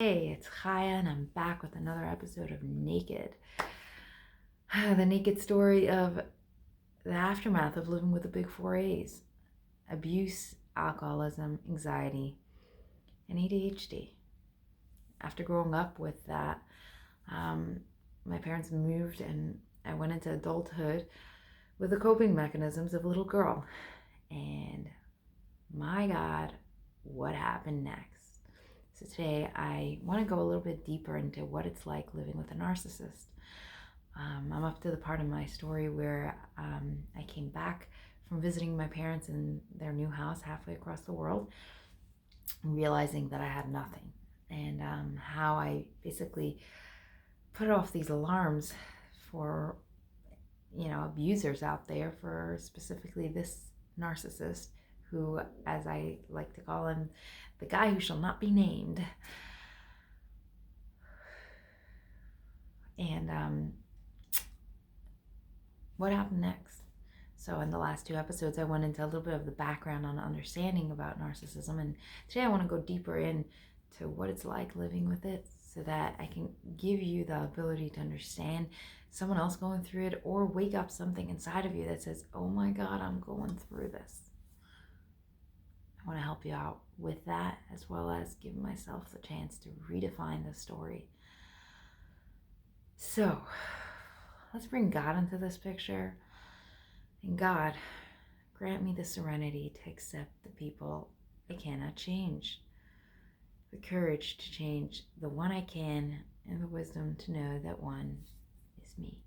Hey, it's Chaya, and I'm back with another episode of Naked. The naked story of the aftermath of living with the big four A's: abuse, alcoholism, anxiety, and ADHD. After growing up with that, my parents moved and I went into adulthood with the coping mechanisms of a little girl. And my God, what happened next? So today I want to go a little bit deeper into what it's like living with a narcissist. I'm up to the part of my story where I came back from visiting my parents in their new house halfway across the world, realizing that I had nothing, and how I basically put off these alarms for, abusers out there, for specifically this narcissist who, as I like to call him, the guy who shall not be named. And what happened next? So in the last two episodes, I went into a little bit of the background on understanding about narcissism, and today I want to go deeper into what it's like living with it, so that I can give you the ability to understand someone else going through it, or wake up something inside of you that says, oh my God, I'm going through this. I want to help you out with that, as well as give myself the chance to redefine the story. So let's bring God into this picture. And God, grant me the serenity to accept the people I cannot change, the courage to change the one I can, and the wisdom to know that one is me.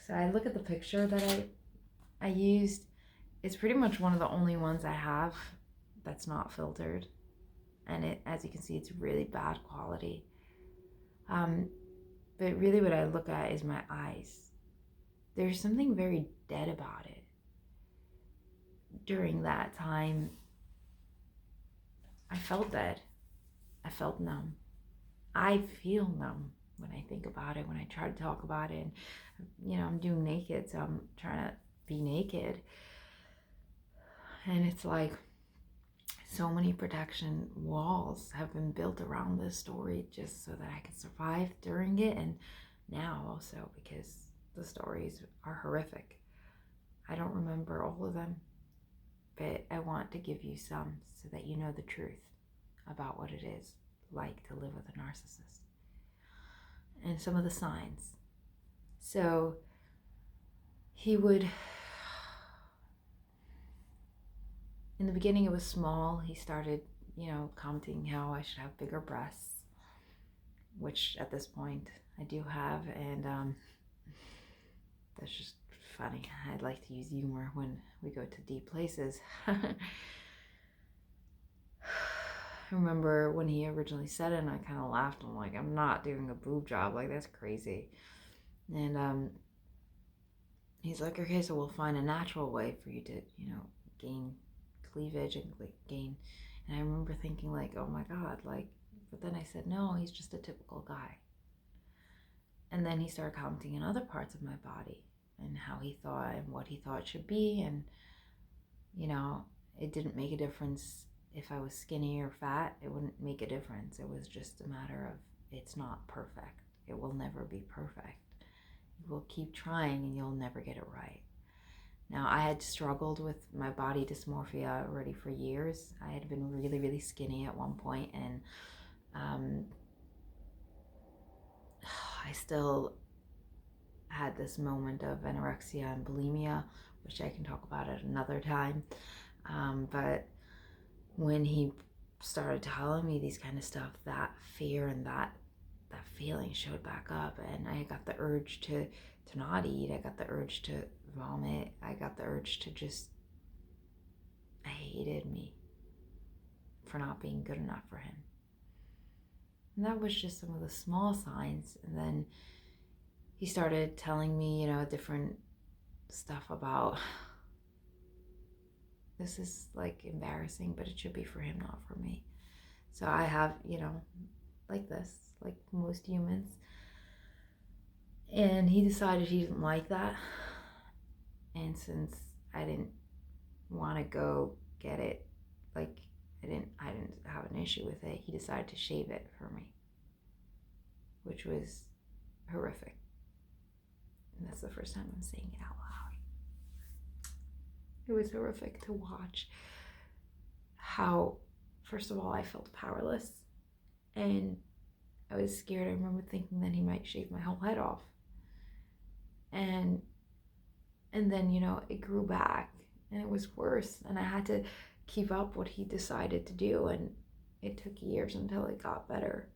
So I look at the picture that I used. It's pretty much one of the only ones I have that's not filtered. And it, as you can see, it's really bad quality. But really what I look at is my eyes. There's something very dead about it. During that time, I felt dead. I felt numb. I feel numb when I think about it, when I try to talk about it. And, I'm doing naked, so I'm trying to be naked. And it's like so many protection walls have been built around this story just so that I can survive during it, and now also because the stories are horrific. I don't remember all of them, but I want to give you some so that you know the truth about what it is like to live with a narcissist and some of the signs. So he would, in the beginning it was small. He started, commenting how I should have bigger breasts, which at this point I do have, and that's just funny. I'd like to use humor when we go to deep places. I remember when he originally said it, and I kind of laughed. I'm like, I'm not doing a boob job, like that's crazy. And he's like, okay, so we'll find a natural way for you to, gain cleavage and gain. And I remember thinking like, oh my God, like, but then I said, no, he's just a typical guy. And then he started commenting on other parts of my body and how he thought and what he thought it should be. And, it didn't make a difference if I was skinny or fat. It wouldn't make a difference. It was just a matter of, it's not perfect. It will never be perfect. You will keep trying and you'll never get it right. Now, I had struggled with my body dysmorphia already for years. I had been really, really skinny at one point, and I still had this moment of anorexia and bulimia, which I can talk about at another time. But when he started telling me these kind of stuff, that fear and that feeling showed back up, and I got the urge to not eat. I got the urge to vomit. I got the urge to just, I hated me for not being good enough for him. And that was just some of the small signs. And then he started telling me, different stuff about, this is like embarrassing, but it should be for him, not for me. So I have, like this, like most humans. And he decided he didn't like that. And since I didn't want to go get it issue with it, he decided to shave it for me, which was horrific. And that's the first time I'm saying it out loud. It was horrific to watch how, first of all, I felt powerless, and I was scared. I remember thinking that he might shave my whole head off. And then, you know, it grew back and it was worse, and I had to keep up what he decided to do, and it took years until it got better.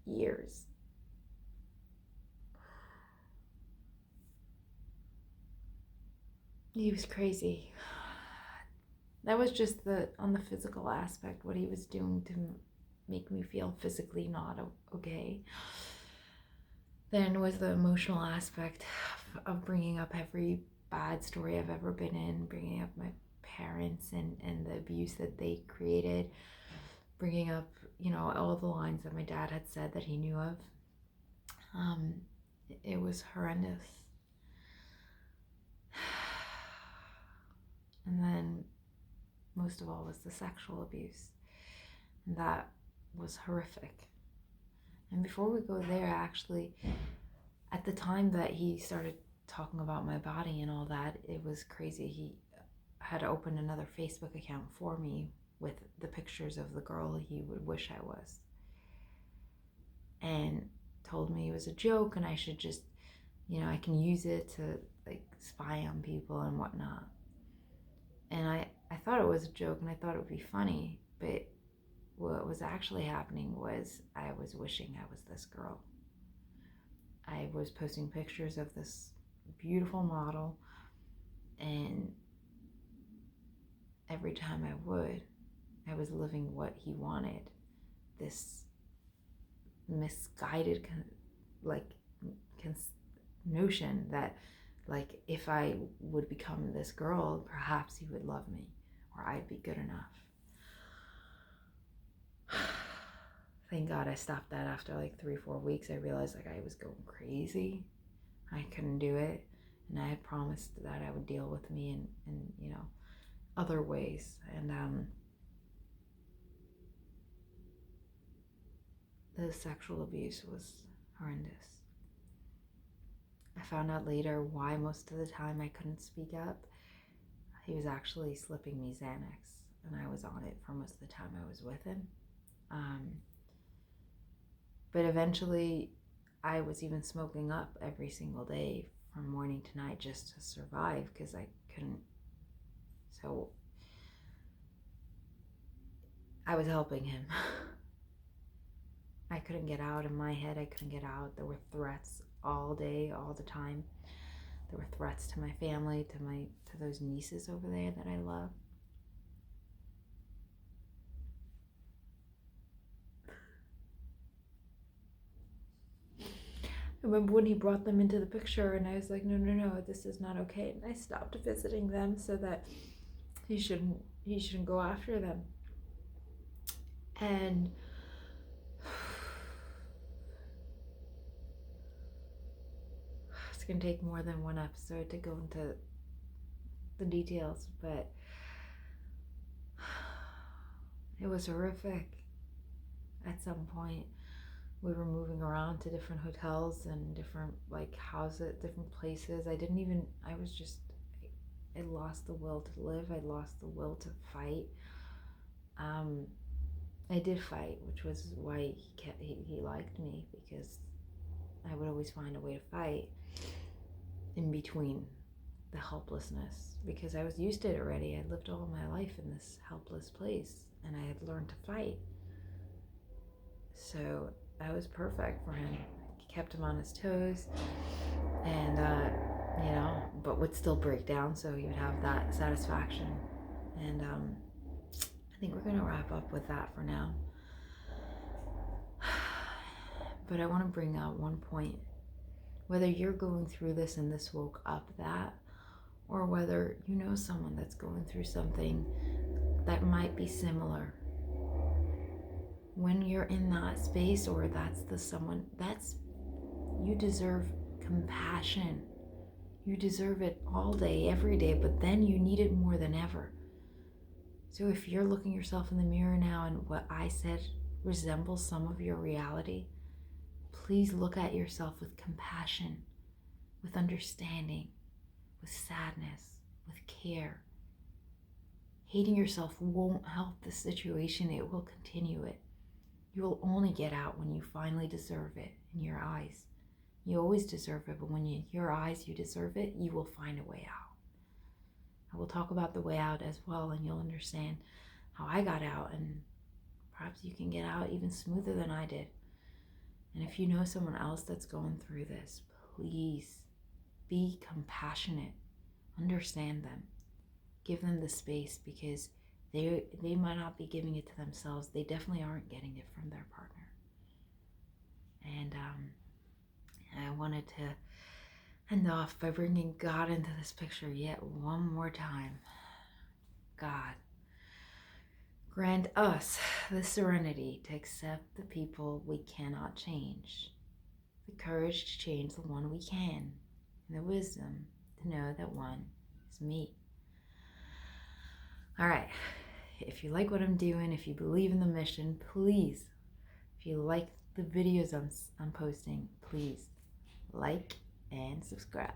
Years. He was crazy. That was just on the physical aspect, what he was doing to make me feel physically not okay. Then was the emotional aspect of bringing up every bad story I've ever been in, bringing up my parents and the abuse that they created, bringing up, you know, all the lines that my dad had said that he knew of. It was horrendous. And then most of all was the sexual abuse. And that was horrific. And before we go there, actually, at the time that he started talking about my body and all that, it was crazy. He had opened another Facebook account for me with the pictures of the girl he would wish I was. And told me it was a joke and I should just, you know, I can use it to like spy on people and whatnot. And I thought it was a joke and I thought it would be funny, but what was actually happening was I was wishing I was this girl. I was posting pictures of this beautiful model, and every time I was living what he wanted. This misguided notion that like if I would become this girl, perhaps he would love me or I'd be good enough. Thank God I stopped that after like 3-4 weeks. I realized like I was going crazy. I couldn't do it. And I had promised that I would deal with me in you know, other ways. And the sexual abuse was horrendous. I found out later why most of the time I couldn't speak up. He was actually slipping me Xanax, and I was on it for most of the time I was with him. But eventually I was even smoking up every single day from morning to night just to survive because I couldn't. So I was helping him. I couldn't get out in my head. I couldn't get out. There were threats all day, all the time. There were threats to my family, to those nieces over there that I love. I remember when he brought them into the picture and I was like, no, this is not okay. And I stopped visiting them so that he shouldn't go after them. And it's gonna take more than one episode to go into the details, but it was horrific. At some point we were moving around to different hotels and different like houses, different places. I lost the will to live. I lost the will to fight. I did fight, which was why he liked me, because I would always find a way to fight in between the helplessness, because I was used to it already. I lived all my life in this helpless place and I had learned to fight. So I was perfect for him. I kept him on his toes and you know, but would still break down, so he would have that satisfaction. And I think we're gonna wrap up with that for now. But I want to bring out one point. Whether you're going through this and this woke up that, or whether you know someone that's going through something that might be similar, when you're in that space, or you deserve compassion. You deserve it all day, every day, but then you need it more than ever. So if you're looking yourself in the mirror now and what I said resembles some of your reality, please look at yourself with compassion, with understanding, with sadness, with care. Hating yourself won't help the situation, it will continue it. You will only get out when you finally deserve it in your eyes. You always deserve it, but when in your eyes you deserve it, you will find a way out. I will talk about the way out as well, and you'll understand how I got out, and perhaps you can get out even smoother than I did. And if you know someone else that's going through this, please be compassionate. Understand them. Give them the space, because they might not be giving it to themselves. They definitely aren't getting it from their partner. And I wanted to end off by bringing God into this picture yet one more time. God, grant us the serenity to accept the people we cannot change, the courage to change the one we can, and the wisdom to know that one is me. All right, if you like what I'm doing, if you believe in the mission, please, if you like the videos I'm posting, please like and subscribe.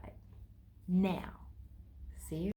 Now, see you.